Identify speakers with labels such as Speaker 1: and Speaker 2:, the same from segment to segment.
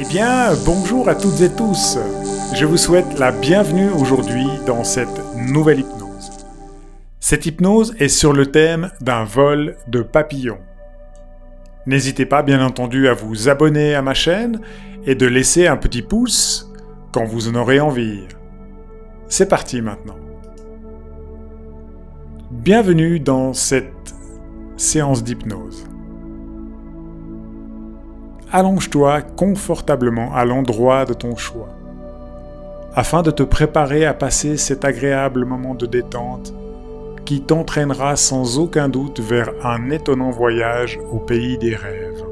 Speaker 1: Eh bien, bonjour à toutes et tous. Je vous souhaite la bienvenue aujourd'hui dans cette nouvelle hypnose. Cette hypnose est sur le thème d'un vol de papillons. N'hésitez pas, bien entendu, à vous abonner à ma chaîne et de laisser un petit pouce quand vous en aurez envie. C'est parti maintenant. Bienvenue dans cette séance d'hypnose. Allonge-toi confortablement à l'endroit de ton choix, afin de te préparer à passer cet agréable moment de détente qui t'entraînera sans aucun doute vers un étonnant voyage au pays des rêves.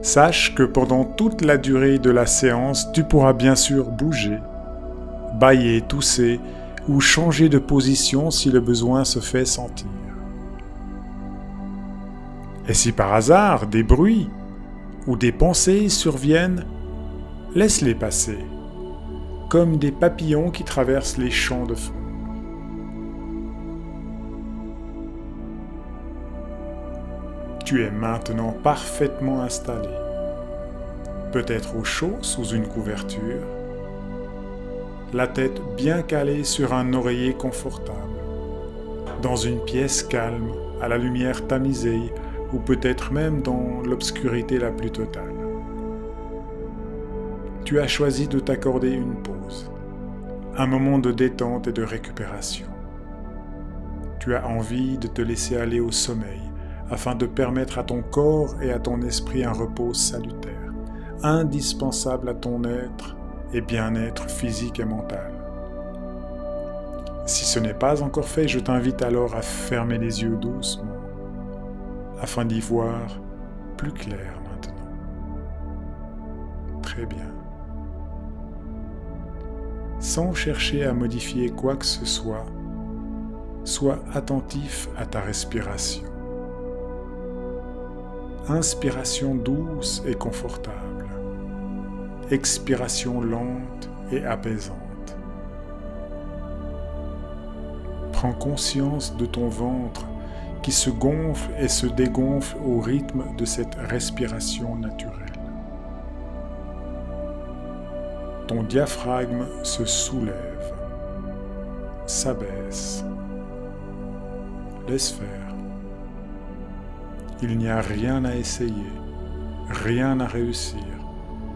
Speaker 1: Sache que pendant toute la durée de la séance, tu pourras bien sûr bouger, bâiller, tousser ou changer de position si le besoin se fait sentir. Et si par hasard des bruits ou des pensées surviennent, laisse-les passer, comme des papillons qui traversent les champs de fond. Tu es maintenant parfaitement installé, peut-être au chaud sous une couverture, la tête bien calée sur un oreiller confortable, dans une pièce calme, à la lumière tamisée, ou peut-être même dans l'obscurité la plus totale. Tu as choisi de t'accorder une pause, un moment de détente et de récupération. Tu as envie de te laisser aller au sommeil, afin de permettre à ton corps et à ton esprit un repos salutaire, indispensable à ton être et bien-être physique et mental. Si ce n'est pas encore fait, je t'invite alors à fermer les yeux doucement, afin d'y voir plus clair maintenant. Très bien. Sans chercher à modifier quoi que ce soit, sois attentif à ta respiration. Inspiration douce et confortable. Expiration lente et apaisante. Prends conscience de ton ventre qui se gonfle et se dégonfle au rythme de cette respiration naturelle. Ton diaphragme se soulève, s'abaisse. Laisse faire. Il n'y a rien à essayer, rien à réussir,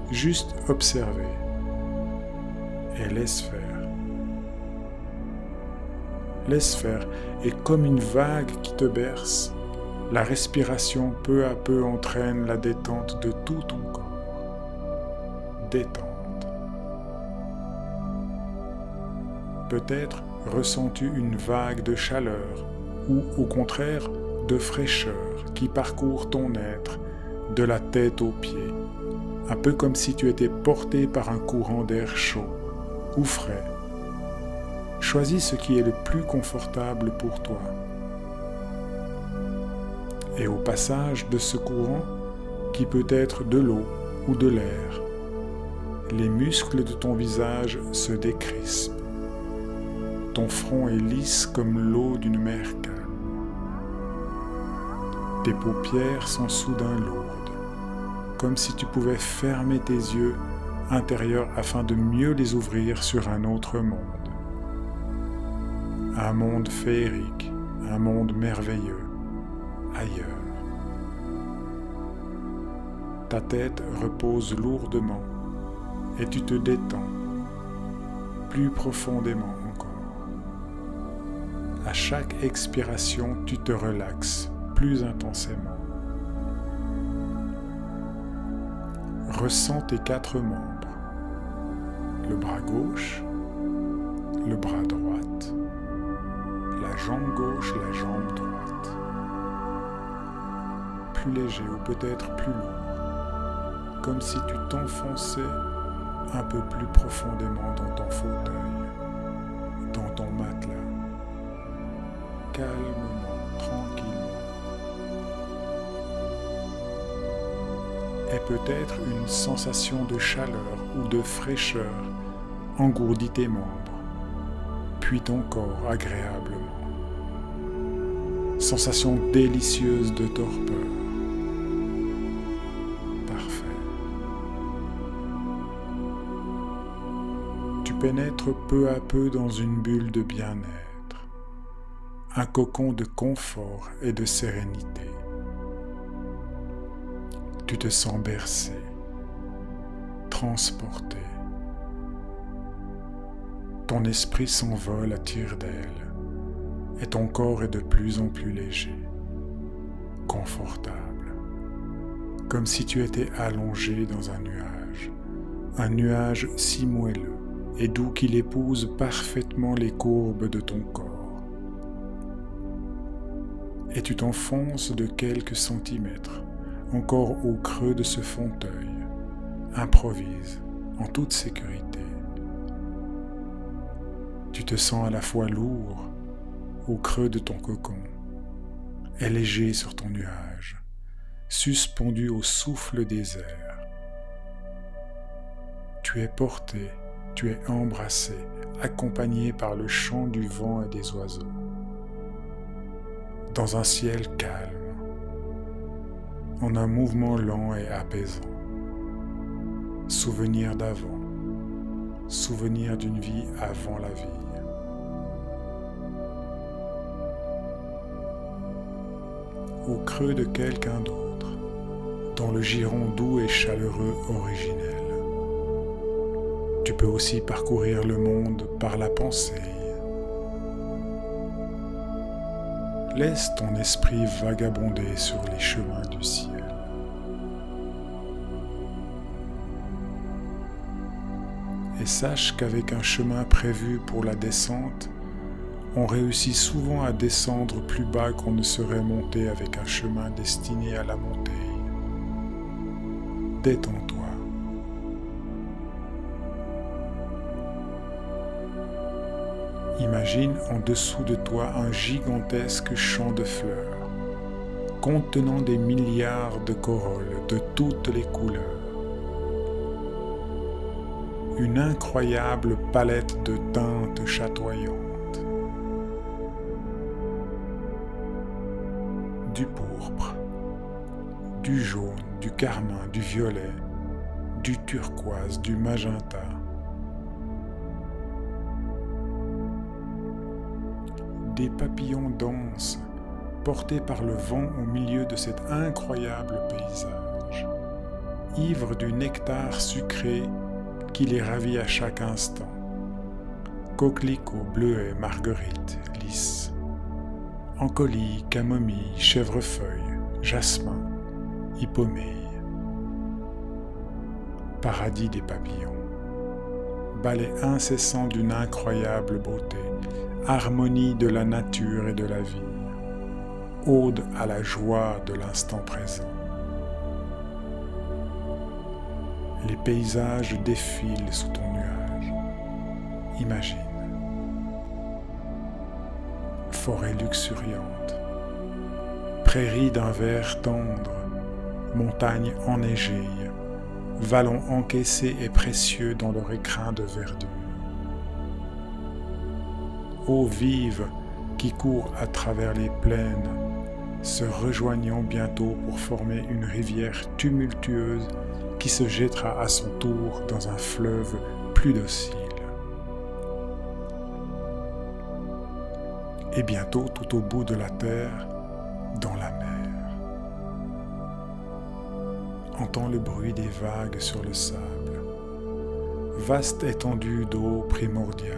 Speaker 1: juste observer et laisse faire. Laisse faire, et comme une vague qui te berce, la respiration peu à peu entraîne la détente de tout ton corps. Détente. Peut-être ressens-tu une vague de chaleur ou au contraire de fraîcheur qui parcourt ton être de la tête aux pieds, un peu comme si tu étais porté par un courant d'air chaud ou frais. Choisis ce qui est le plus confortable pour toi. Et au passage de ce courant, qui peut être de l'eau ou de l'air, les muscles de ton visage se décrispent. Ton front est lisse comme l'eau d'une mer calme. Tes paupières sont soudain lourdes, comme si tu pouvais fermer tes yeux intérieurs afin de mieux les ouvrir sur un autre monde. Un monde féerique, un monde merveilleux, ailleurs. Ta tête repose lourdement et tu te détends plus profondément encore. À chaque expiration, tu te relaxes plus intensément. Ressens tes 4 membres, le bras gauche, le bras droit, la jambe gauche, la jambe droite. Plus léger ou peut-être plus lourd, comme si tu t'enfonçais un peu plus profondément dans ton fauteuil, dans ton matelas, calmement, tranquillement. Et peut-être une sensation de chaleur ou de fraîcheur engourdit tes membres, puis ton corps agréablement. Sensation délicieuse de torpeur. pénètres peu à peu dans une bulle de bien-être, un cocon de confort et de sérénité. Tu te sens bercé, transporté. Ton esprit s'envole à tire-d'aile et ton corps est de plus en plus léger, confortable, comme si tu étais allongé dans un nuage si moelleux et doux qu'il épouse parfaitement les courbes de ton corps. Et tu t'enfonces de quelques centimètres encore au creux de ce fauteuil, improvise en toute sécurité. Tu te sens à la fois lourd au creux de ton cocon et léger sur ton nuage, suspendu au souffle des airs. Tu es porté, tu es embrassé, accompagné par le chant du vent et des oiseaux, dans un ciel calme, en un mouvement lent et apaisant. Souvenir d'avant, souvenir d'une vie avant la vie. Au creux de quelqu'un d'autre, dans le giron doux et chaleureux originel. Tu peux aussi parcourir le monde par la pensée. Laisse ton esprit vagabonder sur les chemins du ciel. Et sache qu'avec un chemin prévu pour la descente, on réussit souvent à descendre plus bas qu'on ne serait monté avec un chemin destiné à la montée. Détends-toi. Imagine en dessous de toi un gigantesque champ de fleurs, contenant des milliards de corolles de toutes les couleurs. Une incroyable palette de teintes chatoyantes. Du pourpre, du jaune, du carmin, du violet, du turquoise, du magenta. Des papillons dansent, portés par le vent au milieu de cet incroyable paysage, ivres du nectar sucré qui les ravit à chaque instant. Coquelicots, bleuets, marguerites, lys, encolie, camomille, chèvrefeuille, jasmin, hippomée. Paradis des papillons, ballet incessant d'une incroyable beauté, harmonie de la nature et de la vie, ode à la joie de l'instant présent. Les paysages défilent sous ton nuage. Imagine. Forêt luxuriante, prairies d'un vert tendre, montagnes enneigées, vallons encaissés et précieux dans leur écrin de verdure. Eau vive qui court à travers les plaines, se rejoignant bientôt pour former une rivière tumultueuse qui se jettera à son tour dans un fleuve plus docile. Et bientôt, tout au bout de la terre, dans la mer. Entends le bruit des vagues sur le sable. Vaste étendue d'eau primordiale,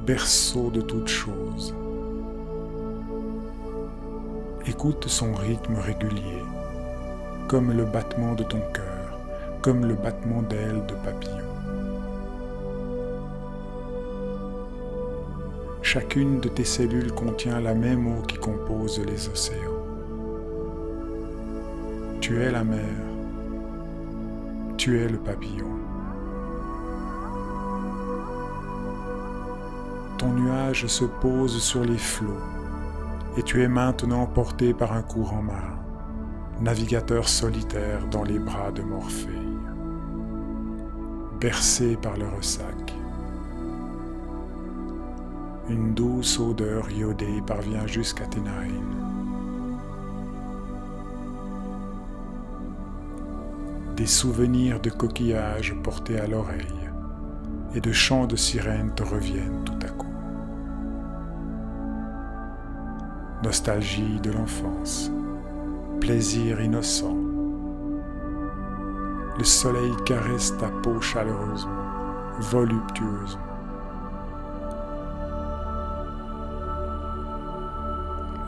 Speaker 1: berceau de toutes choses. Écoute son rythme régulier, comme le battement de ton cœur, comme le battement d'ailes de papillon. Chacune de tes cellules contient la même eau qui compose les océans. Tu es la mer, tu es le papillon. Ton nuage se pose sur les flots et tu es maintenant porté par un courant marin, navigateur solitaire dans les bras de Morphée, bercé par le ressac. Une douce odeur iodée parvient jusqu'à tes narines. Des souvenirs de coquillages portés à l'oreille, et de chants de sirènes te reviennent tout à coup. Nostalgie de l'enfance, plaisir innocent. Le soleil caresse ta peau chaleureusement, voluptueusement.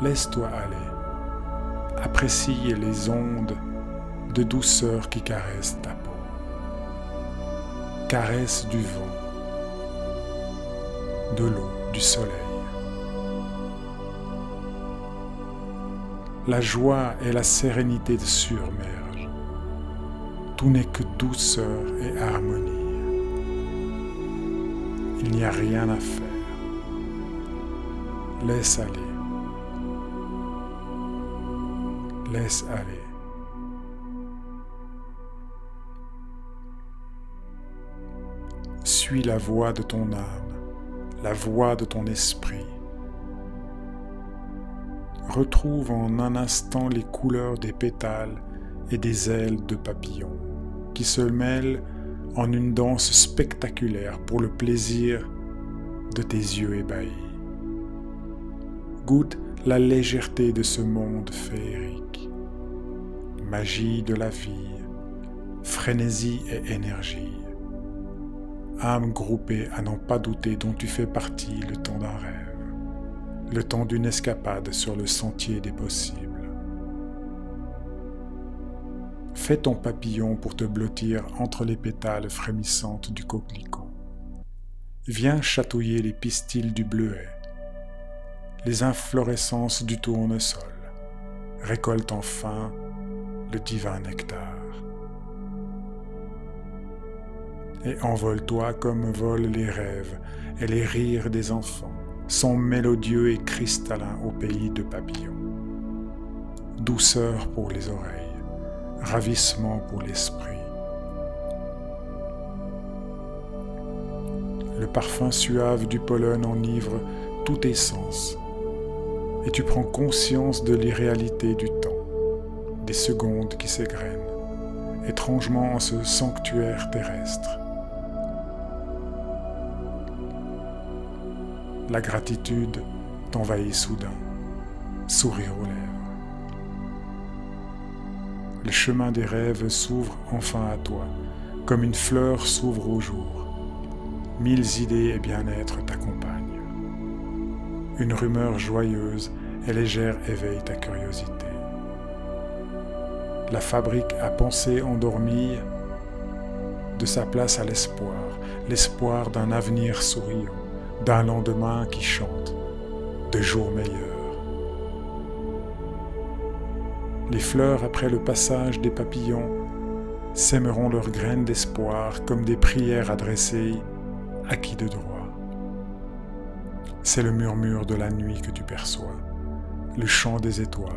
Speaker 1: Laisse-toi aller, apprécie les ondes de douceur qui caressent ta peau. Caresse du vent, de l'eau, du soleil. La joie et la sérénité te surmergent. Tout n'est que douceur et harmonie. Il n'y a rien à faire. Laisse aller. Laisse aller. Suis la voix de ton âme, la voix de ton esprit. Retrouve en un instant les couleurs des pétales et des ailes de papillons qui se mêlent en une danse spectaculaire pour le plaisir de tes yeux ébahis. Goûte la légèreté de ce monde féerique, magie de la vie, frénésie et énergie, âme groupée à n'en pas douter dont tu fais partie le temps d'un rêve, le temps d'une escapade sur le sentier des possibles. Fais ton papillon pour te blottir entre les pétales frémissantes du coquelicot. Viens chatouiller les pistils du bleuet, les inflorescences du tournesol. Récolte enfin le divin nectar. Et envole-toi comme volent les rêves et les rires des enfants, sont mélodieux et cristallins au pays de papillons. Douceur pour les oreilles, ravissement pour l'esprit. Le parfum suave du pollen enivre tous tes sens, et tu prends conscience de l'irréalité du temps, des secondes qui s'égrènent, étrangement en ce sanctuaire terrestre. La gratitude t'envahit soudain, sourire aux lèvres. Le chemin des rêves s'ouvre enfin à toi, comme une fleur s'ouvre au jour. 1000 idées et bien-être t'accompagnent. Une rumeur joyeuse et légère éveille ta curiosité. La fabrique à penser endormie de sa place à l'espoir, l'espoir d'un avenir souriant, d'un lendemain qui chante, de jours meilleurs. Les fleurs, après le passage des papillons, sèmeront leurs graines d'espoir comme des prières adressées à qui de droit. C'est le murmure de la nuit que tu perçois, le chant des étoiles.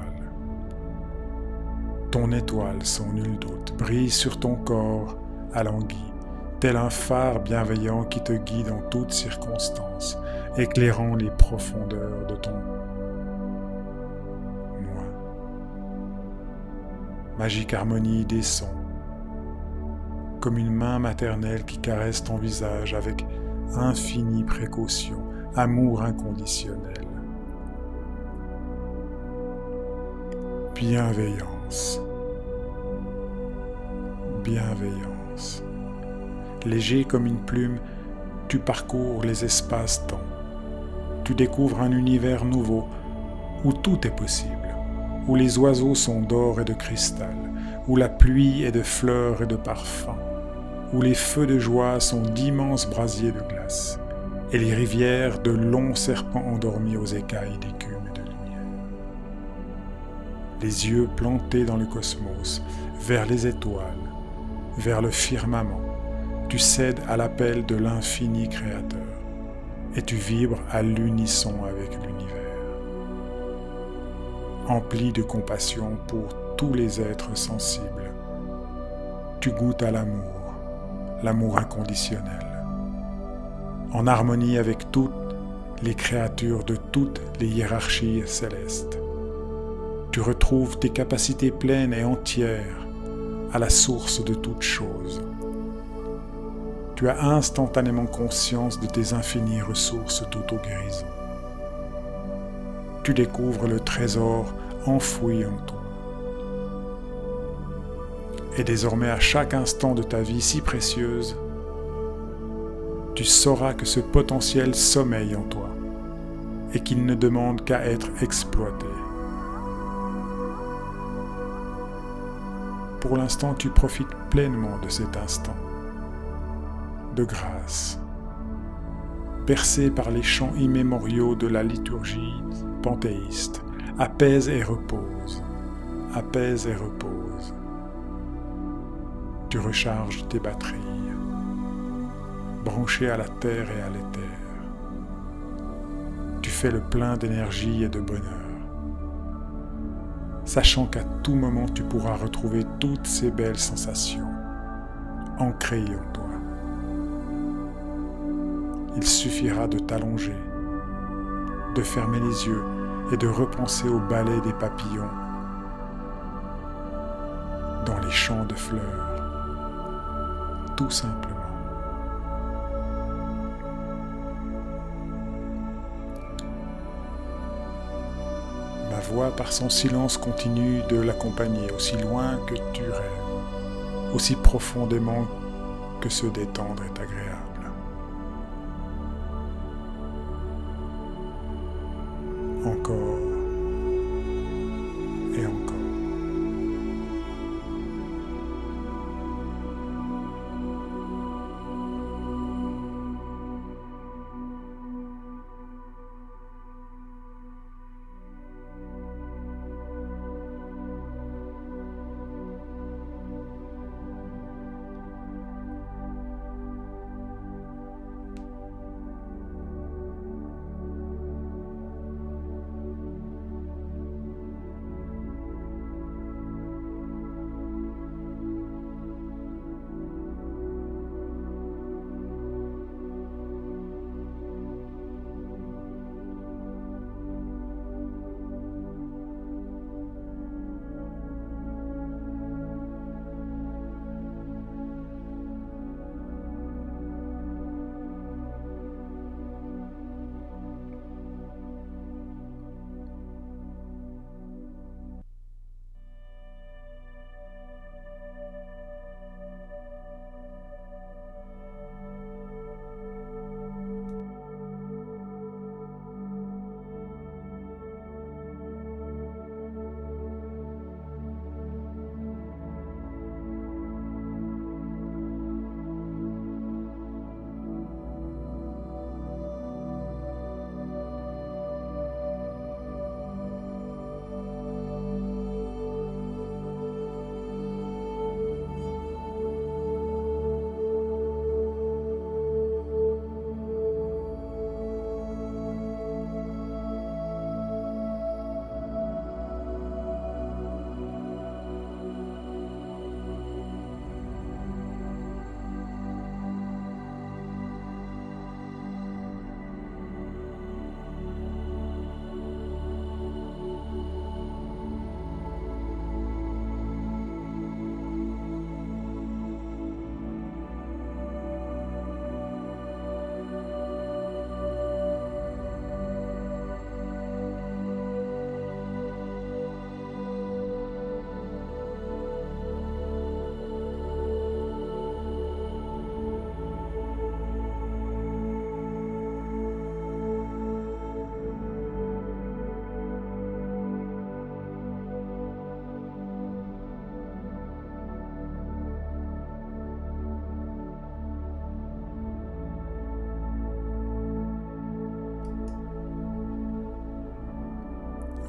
Speaker 1: Ton étoile, sans nul doute, brille sur ton corps alangui, tel un phare bienveillant qui te guide en toutes circonstances, éclairant les profondeurs de ton moi. Magique harmonie des sons, comme une main maternelle qui caresse ton visage avec infinie précaution, amour inconditionnel. Bienveillance. Bienveillance. Léger comme une plume, tu parcours les espaces-temps. Tu découvres un univers nouveau où tout est possible, où les oiseaux sont d'or et de cristal, où la pluie est de fleurs et de parfums, où les feux de joie sont d'immenses brasiers de glace, et les rivières de longs serpents endormis aux écailles d'écume et de lumière. Les yeux plantés dans le cosmos, vers les étoiles, vers le firmament, tu cèdes à l'appel de l'infini créateur, et tu vibres à l'unisson avec l'univers. Empli de compassion pour tous les êtres sensibles, tu goûtes à l'amour, l'amour inconditionnel, en harmonie avec toutes les créatures de toutes les hiérarchies célestes. Tu retrouves tes capacités pleines et entières à la source de toutes choses. Tu as instantanément conscience de tes infinies ressources d'auto-guérison. Tu découvres le trésor enfoui en toi. Et désormais, à chaque instant de ta vie si précieuse, tu sauras que ce potentiel sommeille en toi et qu'il ne demande qu'à être exploité. Pour l'instant, tu profites pleinement de cet instant de grâce, bercé par les chants immémoriaux de la liturgie panthéiste. Apaise et repose, apaise et repose. Tu recharges tes batteries, branchées à la terre et à l'éther. Tu fais le plein d'énergie et de bonheur, sachant qu'à tout moment tu pourras retrouver toutes ces belles sensations ancrées en toi. Il suffira de t'allonger, de fermer les yeux et de repenser au ballet des papillons dans les champs de fleurs, tout simplement. Ma voix, par son silence, continue de l'accompagner aussi loin que tu rêves, aussi profondément que se détendre est agréable. Encore et encore.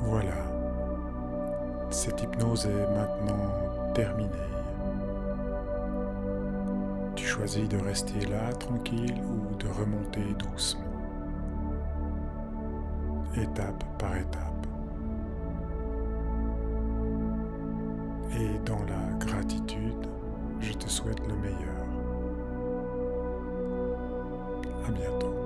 Speaker 1: Voilà, cette hypnose est maintenant terminée. Tu choisis de rester là tranquille ou de remonter doucement, étape par étape. Et dans la gratitude, je te souhaite le meilleur. À bientôt.